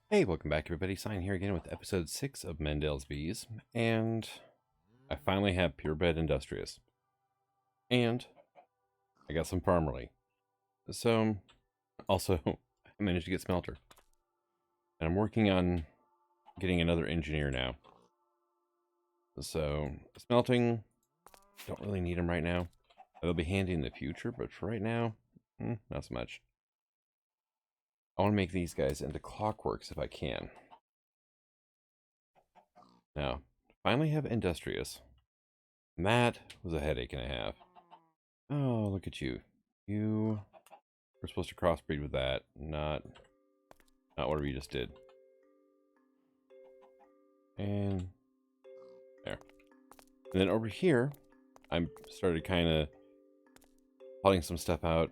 Hey, welcome back everybody. Sign here again with episode 6 of Mendel's Bees. And I finally have purebred industrious. And I got some farmerly. So, also, I managed to get smelter. And I'm working on getting another engineer now. So, smelting, don't really need them right now. They'll be handy in the future, but for right now, not so much. I want to make these guys into clockworks if I can. Now, finally have industrious. And that was a headache and a half. Oh, look at you. You were supposed to crossbreed with that, not whatever you just did. And there. And then over here, I started kind of plotting some stuff out.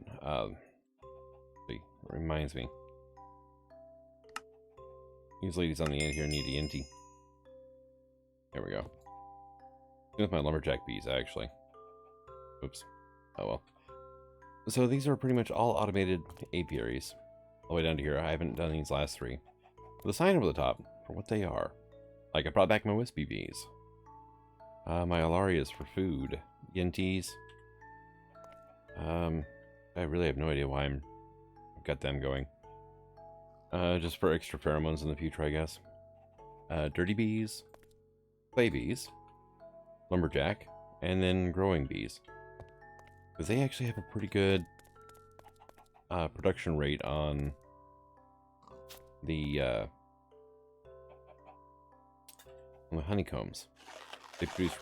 It reminds me. These ladies on the end here need ENT. There we go. With my lumberjack bees, actually. Oops. Oh well. So these are pretty much all automated apiaries. All the way down to here. I haven't done these last three. With a sign over the top for what they are. Like I brought back my wispy bees. My alarias for food. Yenties. I really have no idea why I've got them going. Just for extra pheromones in the future, I guess. Dirty bees. Clay bees. Lumberjack. And then growing bees. Because they actually have a pretty good production rate on the honeycombs. They produce,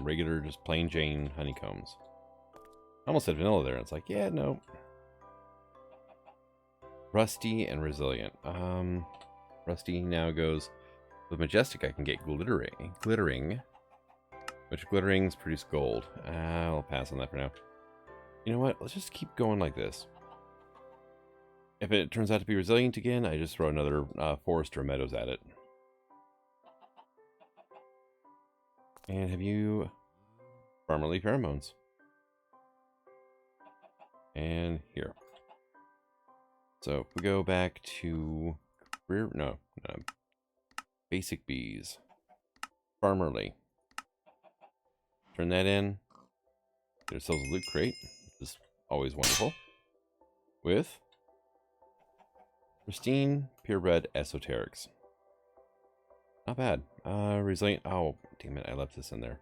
regular, just plain Jane honeycombs. I almost said vanilla there, and it's like, yeah, no. Rusty and resilient. Rusty now goes with majestic. I can get glittering, which glitterings produce gold. I'll pass on that for now. You know what? Let's just keep going like this. If it turns out to be resilient again, I just throw another forest or meadows at it. And have you farmerly pheromones? And here. So if we go back to basic bees, farmerly. Turn that in. Get ourselves a loot crate, which is always wonderful. With pristine, purebred esoterics. Not bad. Resilient. Oh, damn it! I left this in there.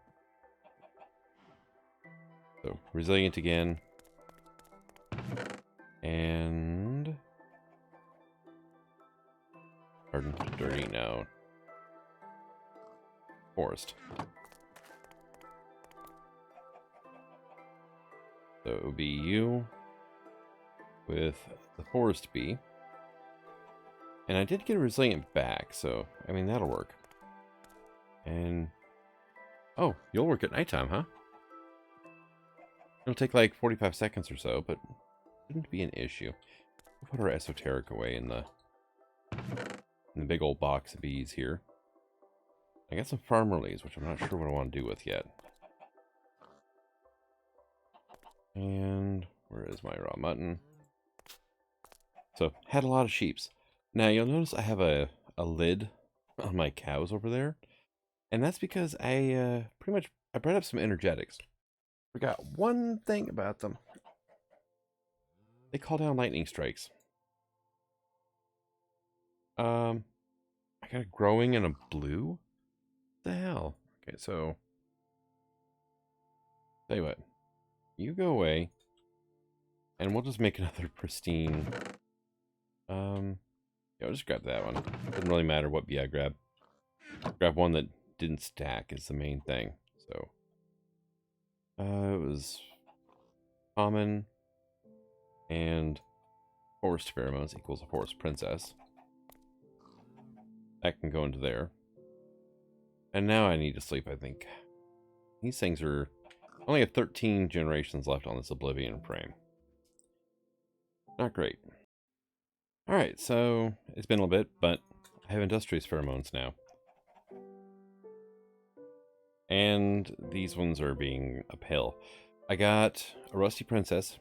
So resilient again, and hardened, dirty now. Forest. So it would be you with the forest bee. And I did get a resilient back, so, I mean, that'll work. And, oh, you'll work at nighttime, huh? It'll take like 45 seconds or so, but shouldn't be an issue. We'll put our esoteric away in the big old box of bees here. I got some farmerlies, which I'm not sure what I want to do with yet. And where is my raw mutton? So, had a lot of sheeps. Now, you'll notice I have a lid on my cows over there. And that's because I bred up some energetics. Forgot one thing about them. They call down lightning strikes. I got a growing and a blue? What the hell? Okay, so tell you what. You go away. And we'll just make another pristine. Yeah, I'll just grab that one. Doesn't really matter what bee I grab. Grab one that didn't stack is the main thing. So it was common and forest pheromones equals a forest princess. That can go into there. And now I need to sleep, I think. These things are only have 13 generations left on this Oblivion frame. Not great. Alright, so it's been a little bit, but I have industrious pheromones now. And these ones are being a pill. I got a rusty princess.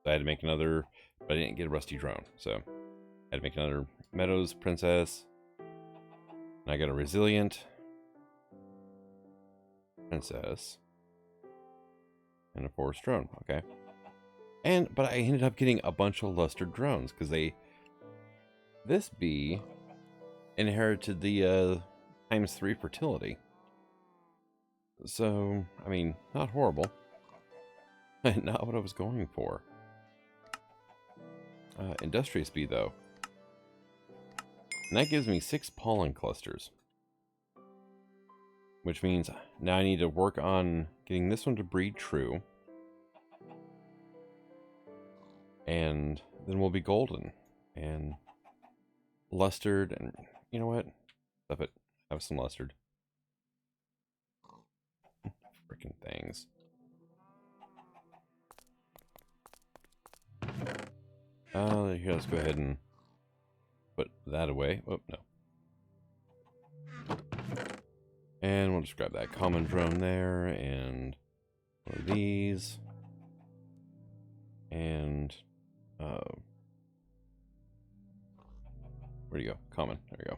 So I had to make another, but I didn't get a rusty drone. So I had to make another meadows princess. And I got a resilient princess and a forest drone. Okay. But I ended up getting a bunch of lustered drones because this bee inherited the ×3 fertility. So, I mean, not horrible. Not what I was going for. Industrious bee, though. And that gives me 6 pollen clusters. Which means now I need to work on getting this one to breed true. And then we'll be golden. And lustered. And you know what? Stuff it. Have some lustered. Freaking things. Here, let's go ahead and put that away. Oh, no. And we'll just grab that common drone there, and one of these. And, where'd you go? Common. There we go.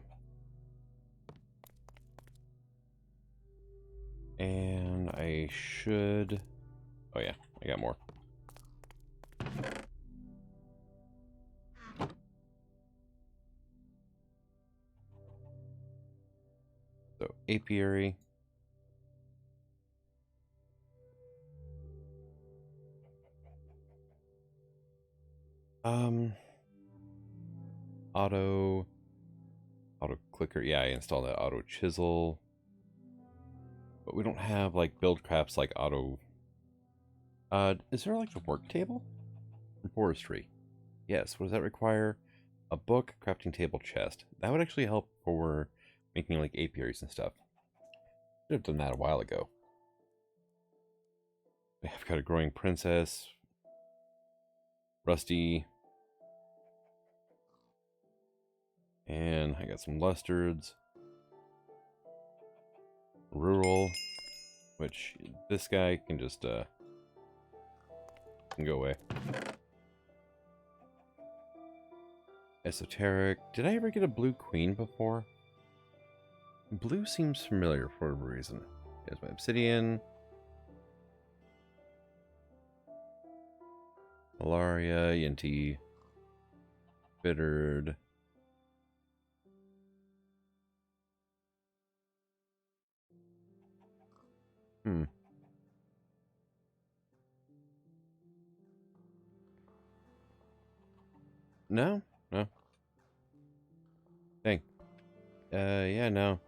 And I should... Oh, yeah. I got more. So, apiary. Auto clicker. Yeah, I installed that auto chisel. But we don't have, like, build crafts like auto... is there, like, a work table? In forestry. Yes, what does that require? A book, crafting table, chest. That would actually help for making, like, apiaries and stuff. Should have done that a while ago. I've got a growing princess. Rusty. And I got some lustards. Rural. Which, this guy can just, can go away. Esoteric. Did I ever get a blue queen before? Blue seems familiar for whatever reason. There's my obsidian. Malaria, Yenti. Bittered. No? No. Dang. Yeah, no.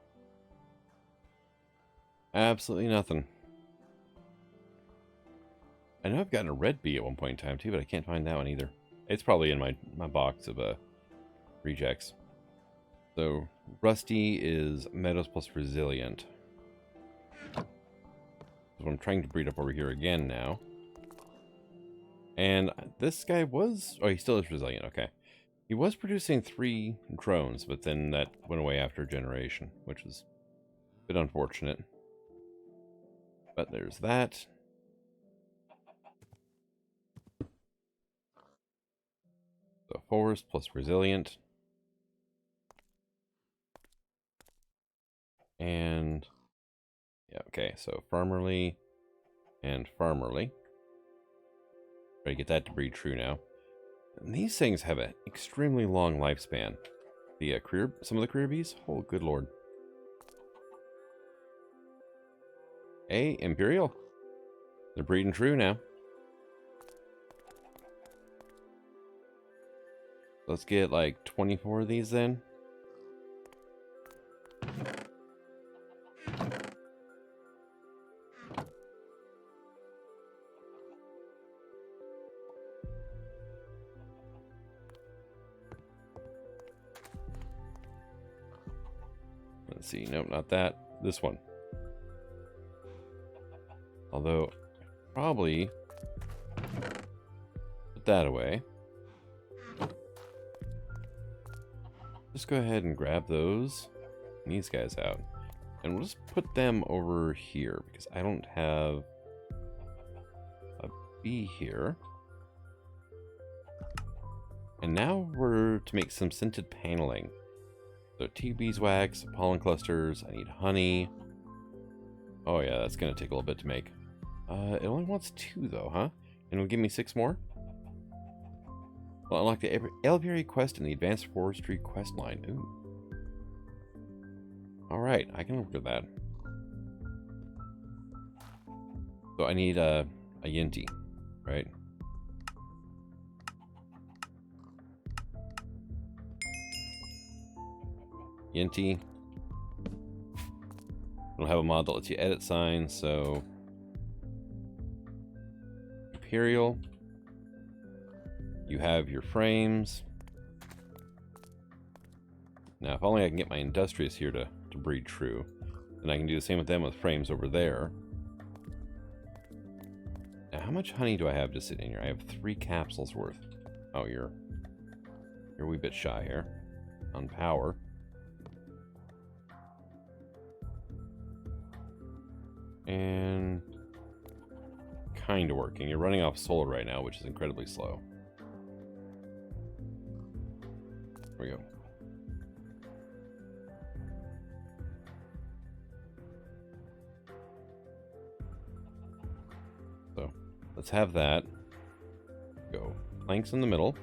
Absolutely nothing. I know I've gotten a red bee at one point in time, too, but I can't find that one either. It's probably in my box of rejects. So, Rusty is Meadows plus Resilient. So I'm trying to breed up over here again now. And this guy was... Oh, he still is Resilient, okay. He was producing 3 drones, but then that went away after a generation, which is a bit unfortunate. But there's that. So forest plus Resilient. And... Yeah, okay, so Farmerly and Farmerly. Try to get that to breed true now. And these things have an extremely long lifespan. The some of the career bees? Oh, good lord. Hey, Imperial. They're breeding true now. Let's get like 24 of these then. Let's see. Nope, not that. This one. Although, probably put that away. Just go ahead and grab those and these guys out. And we'll just put them over here because I don't have a bee here. And now we're to make some scented paneling. So 2 beeswax, pollen clusters. I need honey. Oh yeah, that's gonna take a little bit to make. It only wants 2 though, huh? And it'll give me 6 more? Well, unlock the aviary quest in the advanced forestry quest line. Ooh. Alright, I can work with that. So I need a Yinti, right? Yinti. I don't have a mod that lets you edit signs, so Imperial. You have your frames. Now, if only I can get my Industrious here to breed true. Then I can do the same with them with frames over there. Now, how much honey do I have just sitting here? I have 3 capsules worth. Oh, you're a wee bit shy here on power. And kind of working. You're running off solar right now, which is incredibly slow. There we go. So let's have that. Go. Planks in the middle.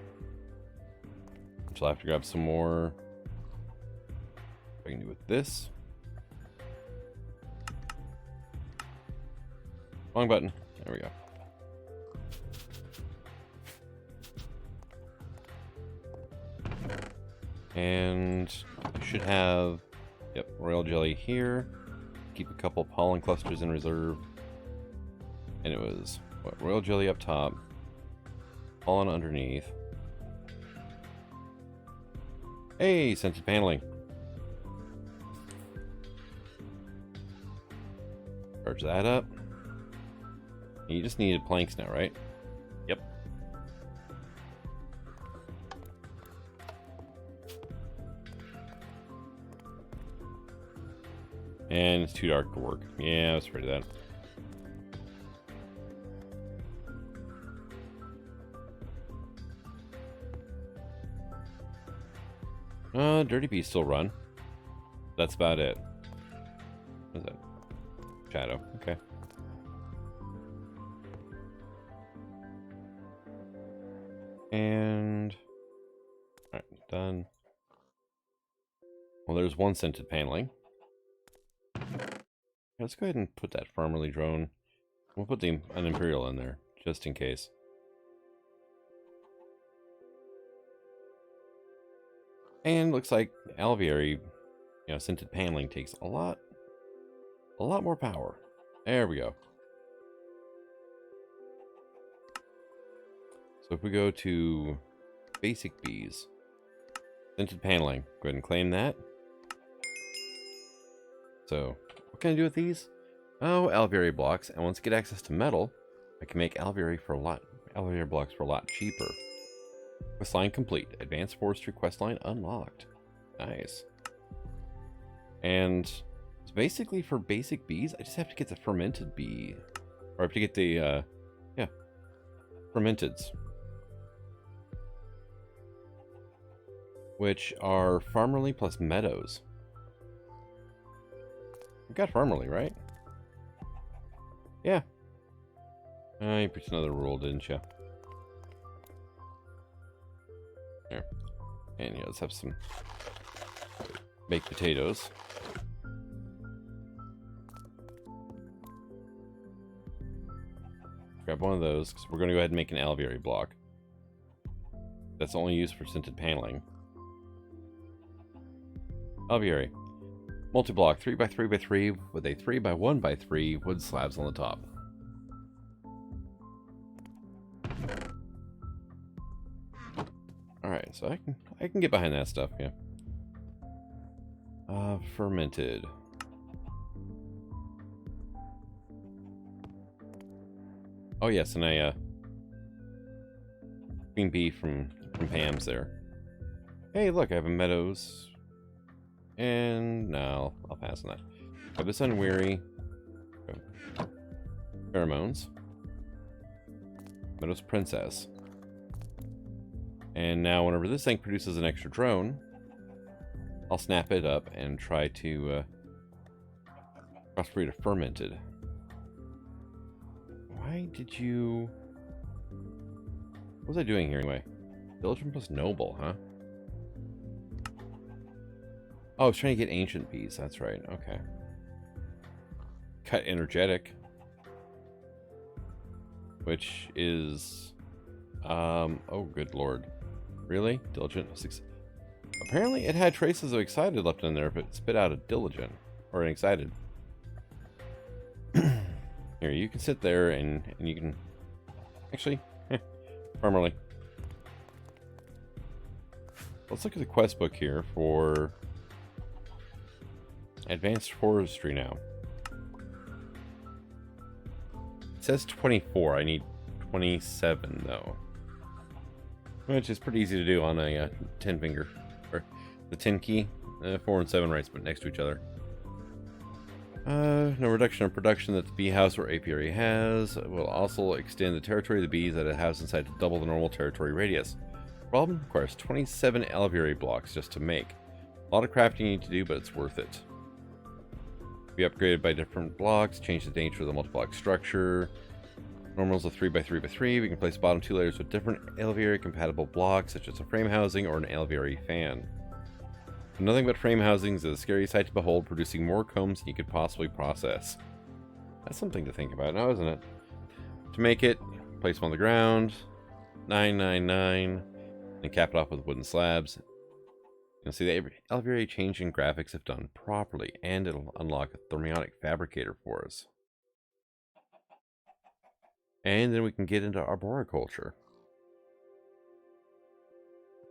Which I'll have to grab some more. I can do with this. Wrong button. There we go. And I should have, yep, royal jelly here. Keep a couple pollen clusters in reserve. And it was, what, royal jelly up top. Pollen underneath. Hey, scented paneling. Charge that up. You just needed planks now, right? Yep. And it's too dark to work. Yeah, I was afraid of that. Dirty Bees still run. That's about it. What is that? Shadow. Okay. And alright, done. Well, there's 1 scented paneling. Let's go ahead and put that farmerly drone. We'll put an Imperial in there, just in case. And looks like alveary, scented paneling takes a lot more power. There we go. So if we go to basic bees, scented paneling, go ahead and claim that. So what can I do with these? Oh, alveary blocks. And once I get access to metal, I can make alveary blocks for a lot cheaper. Questline complete. Advanced forestry questline unlocked. Nice. And so basically for basic bees, I just have to get the fermented bee. Or I have to get the, fermenteds. Which are farmerly plus meadows. We got farmerly, right? Yeah. You picked another rule, didn't you? Here. And yeah, let's have some baked potatoes. Grab one of those, because we're going to go ahead and make an alveary block. That's only used for scented paneling. Alveary. Multi-block 3x3x3 with a 3x1x3 wood slabs on the top. Alright, so I can get behind that stuff, yeah. Fermented. Oh yes, and I queen bee from Pam's there. Hey, look, I have a meadows. And no, I'll pass on that. I have this unweary. Pheromones. Meadows Princess. And now whenever this thing produces an extra drone, I'll snap it up and try to crossbreed a fermented. Why did you... What was I doing here anyway? Diligent plus noble, huh? Oh, I was trying to get ancient bees. That's right. Okay. Cut energetic. Which is... oh, good lord. Really? Diligent? Apparently it had traces of excited left in there, but it spit out a diligent. Or an excited. Here, you can sit there and you can... Actually, formerly. Let's look at the quest book here for... Advanced Forestry now. It says 24. I need 27, though. Which is pretty easy to do on a 10 finger. Or the 10 key. 4 and 7 right next to each other. No reduction of production that the bee house or apiary has. Will also extend the territory of the bees that it has inside to double the normal territory radius. Problem requires 27 alveary blocks just to make. A lot of crafting you need to do, but it's worth it. Be upgraded by different blocks, change the nature of the multi-block structure. Normals of 3x3x3. We can place bottom 2 layers with different alveary compatible blocks, such as a frame housing or an alveary fan. Nothing but frame housings is a scary sight to behold, producing more combs than you could possibly process. That's something to think about now, isn't it? To make it, place them on the ground, 999, and cap it off with wooden slabs. You'll see the alveary changing graphics if done properly, and it'll unlock a thermionic fabricator for us. And then we can get into arboriculture.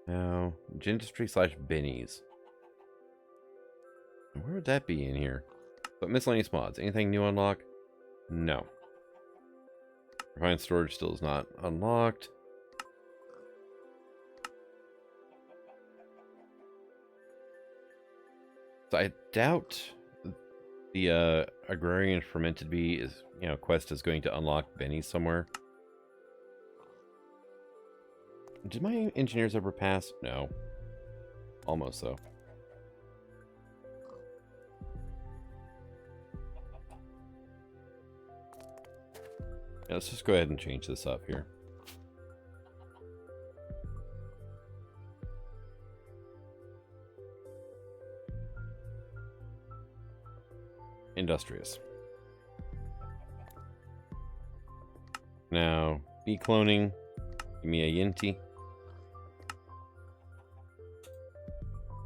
Now, Gentistry / Bennies. Where would that be in here? But miscellaneous mods. Anything new unlock? No. Refined storage still is not unlocked. So I doubt the agrarian fermented bee is, quest is going to unlock Bennies somewhere. Did my engineers ever pass? No. Almost though. Yeah, let's just go ahead and change this up here. Industrious. Now, bee cloning. Give me a Yinti.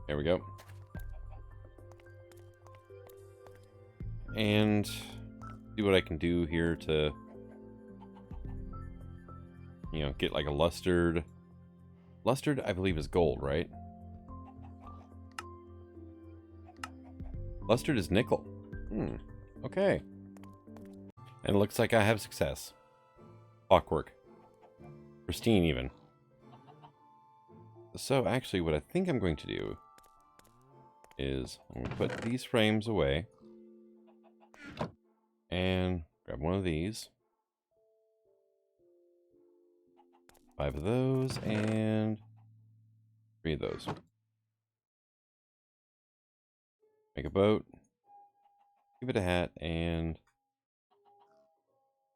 There we go. And see what I can do here to, get like a lustered. Lustered, I believe, is gold, right? Lustered is nickel. Okay. And it looks like I have success. Clockwork. Pristine, even. So, actually, what I think I'm going to do is I'm going to put these frames away and grab one of these. 5 of those and 3 of those. Make a boat. Give it a hat and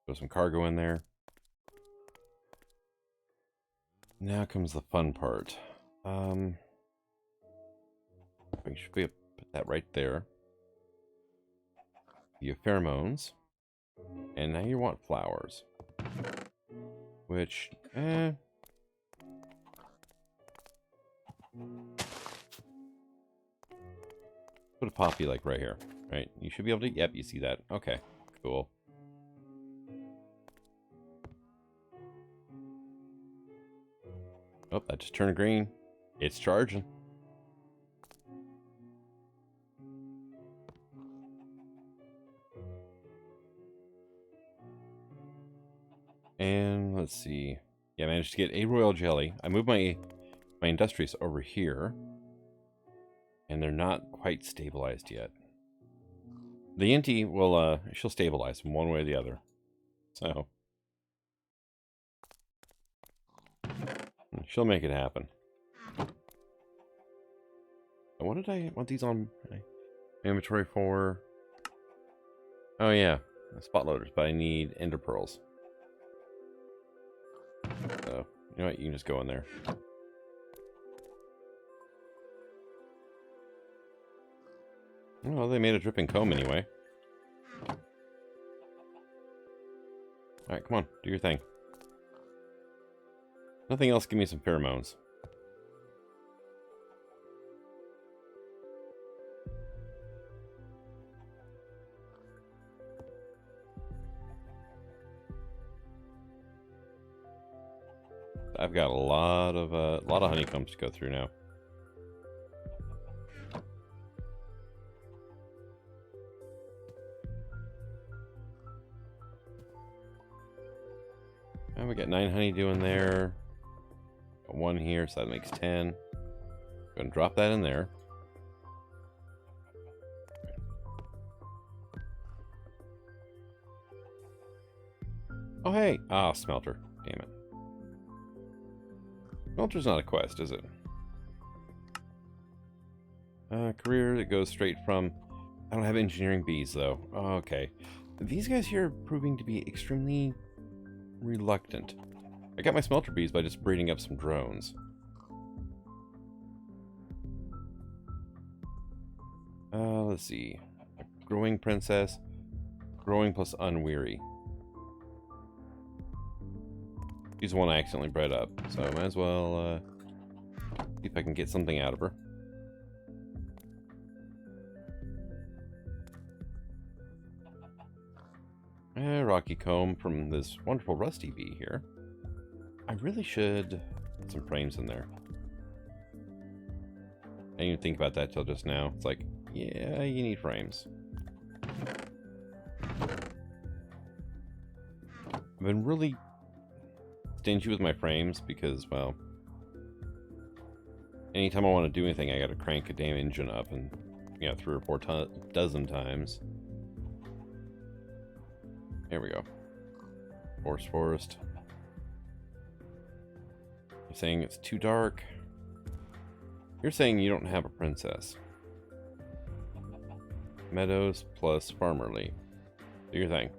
throw some cargo in there. Now comes the fun part. We should put that right there. You have pheromones. And now you want flowers. Which, Put a poppy like right here, right? You should be able to, yep, you see that. Okay, cool. Oh, that just turned green. It's charging. And let's see. Yeah, I managed to get a royal jelly. I moved my industrious over here. And they're not quite stabilized yet. The Yinti will, she'll stabilize from one way or the other. So. She'll make it happen. What did I want these on my inventory for? Oh yeah, spot loaders, but I need ender pearls. So, you know what, you can just go in there. Well, they made a dripping comb anyway. Alright, come on, do your thing. Nothing else, give me some pheromones. I've got a lot of honeycombs to go through now. And we got 9 honeydew in there. Got 1 here, so that makes 10. Gonna drop that in there. Oh hey! Ah, smelter. Damn it. Smelter's not a quest, is it? Career that goes straight from... I don't have engineering bees, though. Oh, okay. These guys here are proving to be extremely reluctant. I got my smelter bees by just breeding up some drones. Let's see. A growing princess. Growing plus unweary. She's the one I accidentally bred up, so I might as well see if I can get something out of her. Rocky comb from this wonderful rusty bee here. I really should put some frames in there. I didn't even think about that till just now. It's like, yeah, you need frames. I've been really stingy with my frames because, well, anytime I want to do anything, I gotta crank a damn engine up, and, you know, 3 or 4 dozen times. There we go. Forest. You're saying it's too dark. You're saying you don't have a princess. Meadows plus Farmerly. Do your thing.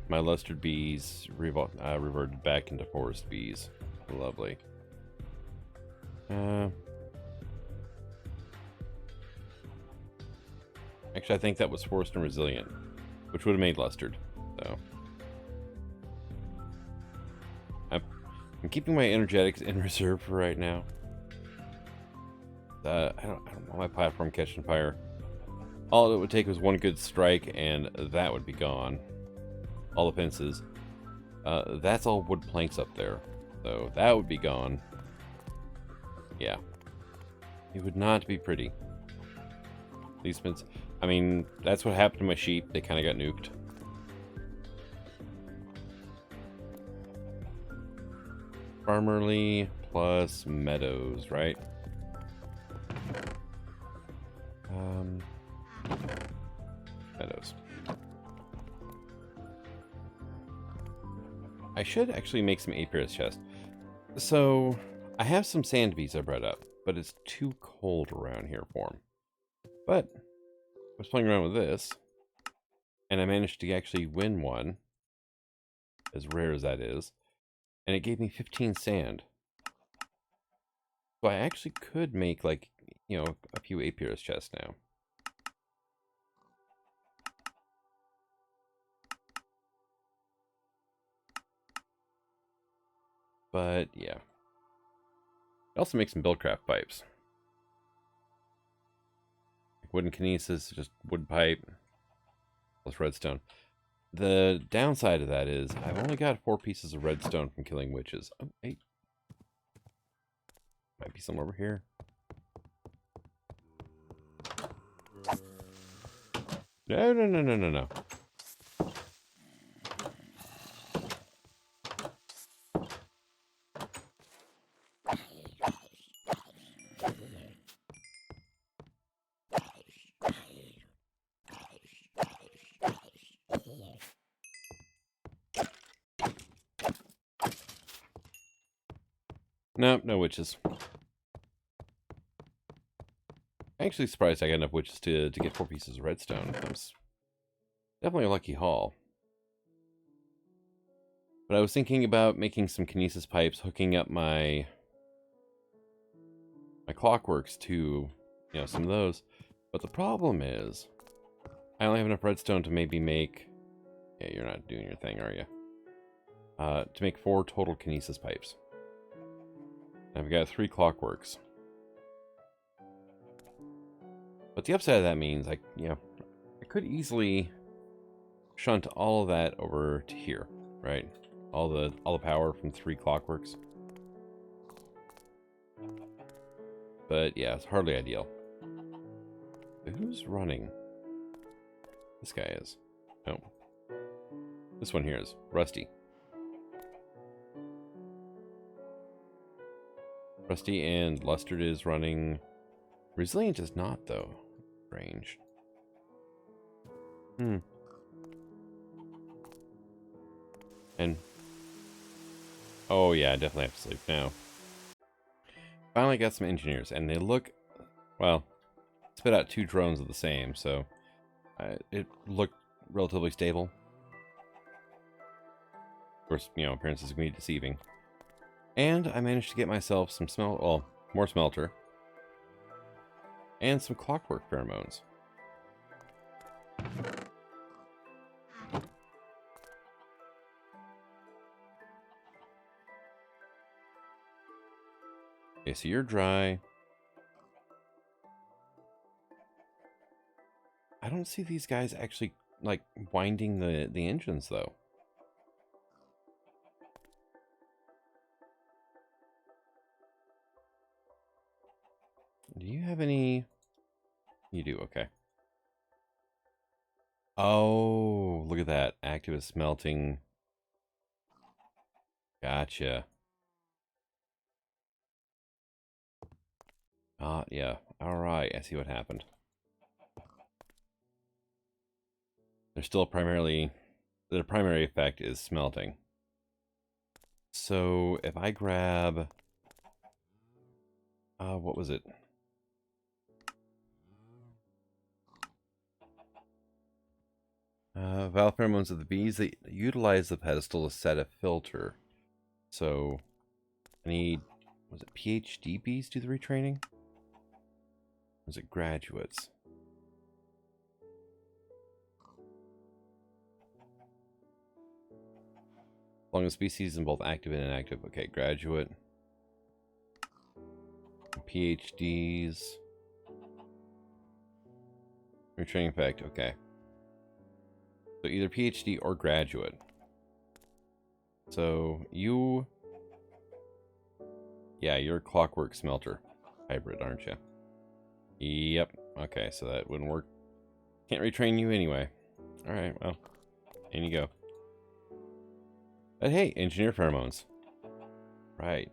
My lustered bees reverted back into forest bees. Lovely. Actually, I think that was forest and resilient, which would have made lustered. So I'm keeping my energetics in reserve for right now. I don't want my platform catching fire. All it would take was 1 good strike, and that would be gone. All the fences. That's all wood planks up there, so that would be gone. Yeah, it would not be pretty. These fences. I mean, that's what happened to my sheep. They kind of got nuked. Farmerly plus meadows, right? Meadows. I should actually make some apiarist chest. So, I have some sand bees I bred up, but it's too cold around here for them. But I was playing around with this, and I managed to actually win one, as rare as that is, and it gave me 15 sand. So I actually could make, like, you know, a few apiarist chests now. But, yeah. It also makes some buildcraft pipes. Wooden kinesis, just wood pipe, plus redstone. The downside of that is I've only got 4 pieces of redstone from killing witches. Oh, hey. Might be some over here. No. Nope, no witches. Actually surprised I got enough witches to get 4 pieces of redstone. That was definitely a lucky haul. But I was thinking about making some kinesis pipes, hooking up my clockworks to, some of those. But the problem is, I only have enough redstone to maybe make... Yeah, you're not doing your thing, are you? To make 4 total kinesis pipes. And I've got 3 clockworks. But the upside of that means, I could easily shunt all of that over to here, right? All the power from 3 clockworks. But yeah, it's hardly ideal. But who's running? This guy is. No. This one here is Rusty. Rusty and Lustard is running. Resilient is not, though. Range. And... oh yeah, I definitely have to sleep now. Finally got some engineers, and they look... well, spit out 2 drones of the same, so... it looked relatively stable. Of course, appearances can be deceiving. And I managed to get myself some more smelter. And some clockwork pheromones. Okay, so you're dry. I don't see these guys actually, like, winding the engines, though. Do you have any... You do, okay. Oh, look at that. Active is smelting. Gotcha. Yeah. Alright, I see what happened. They're still primarily... their primary effect is smelting. So, if I grab... what was it? Valve pheromones of the bees, they utilize the pedestal to set a filter. So, I need... was it PhD bees do the retraining? Or was it graduates? Along with species in both active and inactive. Okay, graduate. PhDs. Retraining effect, okay. So either PhD or graduate. So you... yeah, you're a clockwork smelter hybrid, aren't you? Yep. Okay, so that wouldn't work. Can't retrain you anyway. Alright, well. In you go. But hey, engineer pheromones. Right.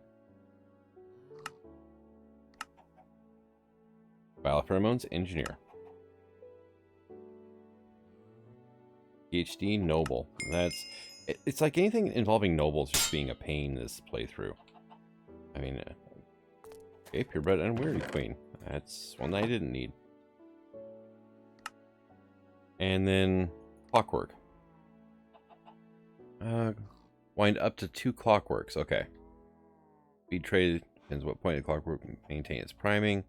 Biopheromones, engineer. PhD, noble. That's... it's like anything involving nobles just being a pain this playthrough. I mean... okay, purebred unweary queen. That's one that I didn't need. And then... clockwork. Wind up to 2 clockworks. Okay. Speed trade depends what point the clockwork maintain its priming. As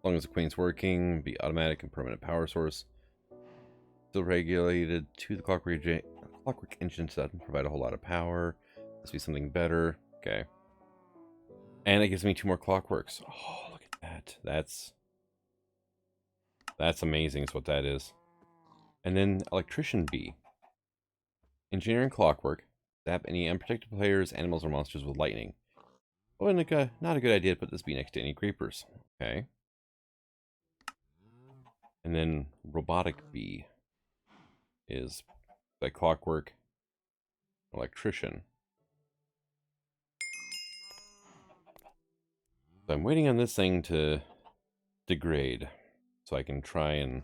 long as the queen's working, be automatic and permanent power source. Still regulated to the clockwork engine, so that doesn't provide a whole lot of power. Must be something better. Okay. And it gives me 2 more clockworks. Oh, look at that. That's amazing is what that is. And then electrician bee. Engineering clockwork. Zap any unprotected players, animals, or monsters with lightning. Oh, and not a good idea to put this bee next to any creepers. Okay. And then robotic bee is the clockwork electrician. So I'm waiting on this thing to degrade so I can try and...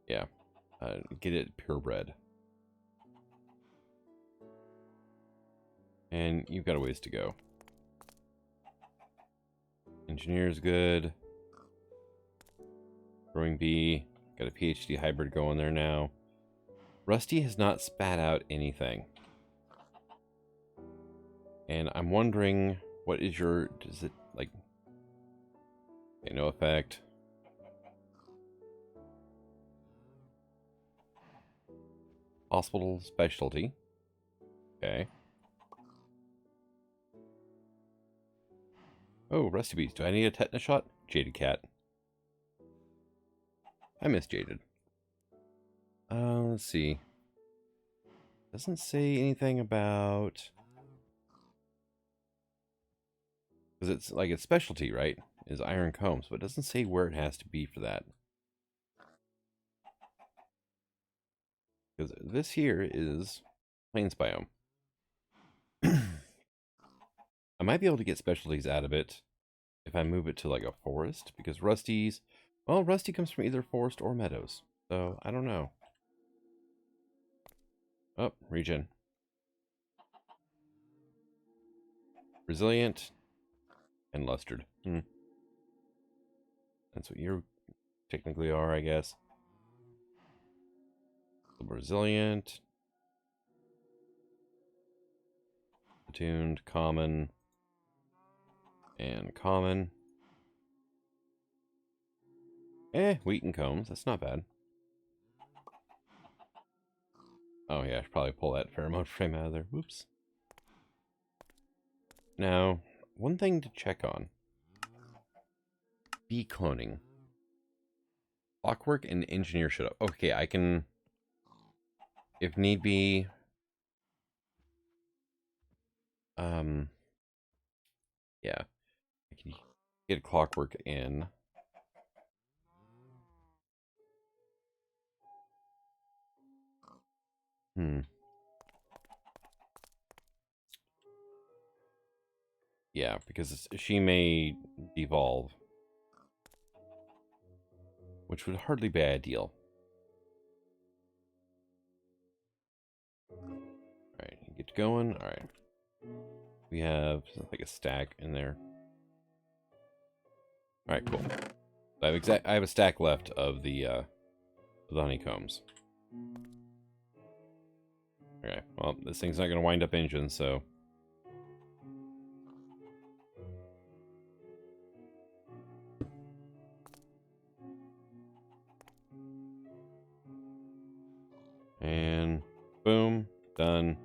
yeah, get it purebred. And you've got a ways to go. Engineer's good. Growing bee. Got a PhD hybrid going there now. Rusty has not spat out anything. And I'm wondering, what is your... Does it, like... Okay, no effect. Hospital specialty. Okay. Oh, Rusty Beast. Do I need a tetanus shot? Jaded cat. I miss Jaded. Let's see. Doesn't say anything about... Because it's like its specialty, right? Is iron combs, but it doesn't say where it has to be for that. Because this here is plains biome. I might be able to get specialties out of it if I move it to like a forest, because Rusty's... Well, Rusty comes from either forest or meadows, so I don't know. Oh, regen. Resilient and lustered. That's what you technically are, I guess. Resilient. Attuned, common, and common. Wheat and combs. That's not bad. Oh yeah, I should probably pull that pheromone frame out of there. Whoops. Now, one thing to check on. Bee cloning. Clockwork and engineer should have... Okay, I can... If need be... Yeah. I can get Clockwork in. Yeah, because she may devolve. Which would hardly be ideal. Alright, get going. Alright. We have like a stack in there. Alright, cool. I have a stack left of the honeycombs. Okay, well, this thing's not going to wind up engine, so... And boom, done.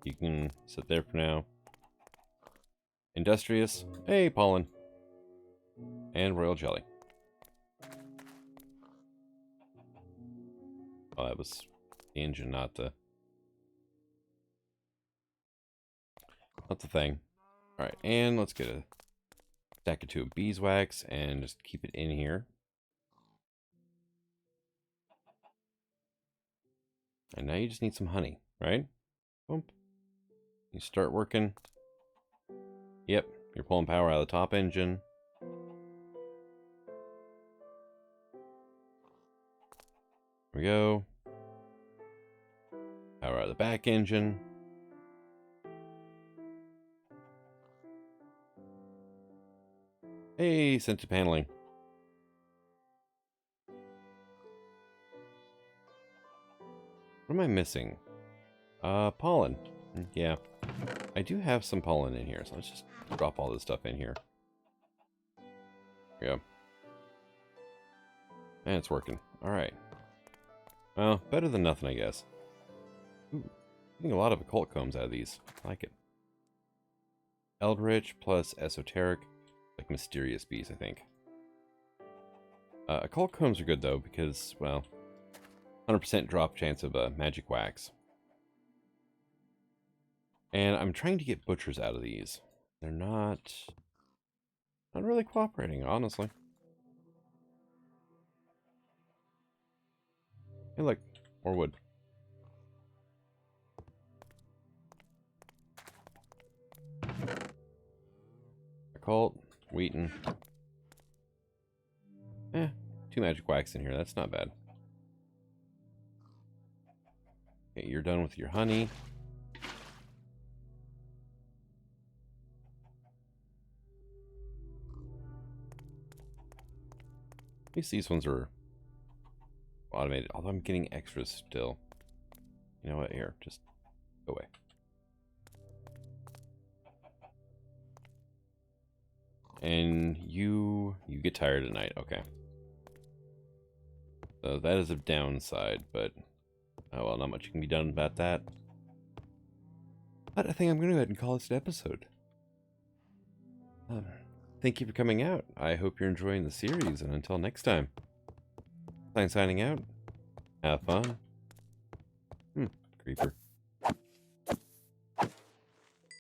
You can sit there for now. Industrious. Hey, pollen. And royal jelly. Oh, that was the engine, not the thing. Alright, and let's get a stack or two of beeswax and just keep it in here. And now you just need some honey, right? Boom. You start working. Yep, you're pulling power out of the top engine. There we go. Power out of the back engine. Hey, scented paneling. What am I missing? Pollen. Yeah. I do have some pollen in here, so let's just drop all this stuff in here. There we go. And it's working. Alright. Well, better than nothing, I guess. Ooh, getting a lot of occult combs out of these. I like it. Eldritch plus esoteric. Like mysterious bees, I think. Occult combs are good, though, because, well... 100% drop chance of magic wax. And I'm trying to get butchers out of these. They're not really cooperating, honestly. Hey, look, more wood. Occult, Wheaton. 2 magic wax in here. That's not bad. Okay, you're done with your honey. least these ones are automated, although I'm getting extras still. You know what? Here, just go away. And you get tired at night. Okay. So that is a downside, but oh well, not much can be done about that. But I think I'm going to go ahead and call this an episode. Thank you for coming out. I hope you're enjoying the series, and until next time, signing out. Have fun. Creeper.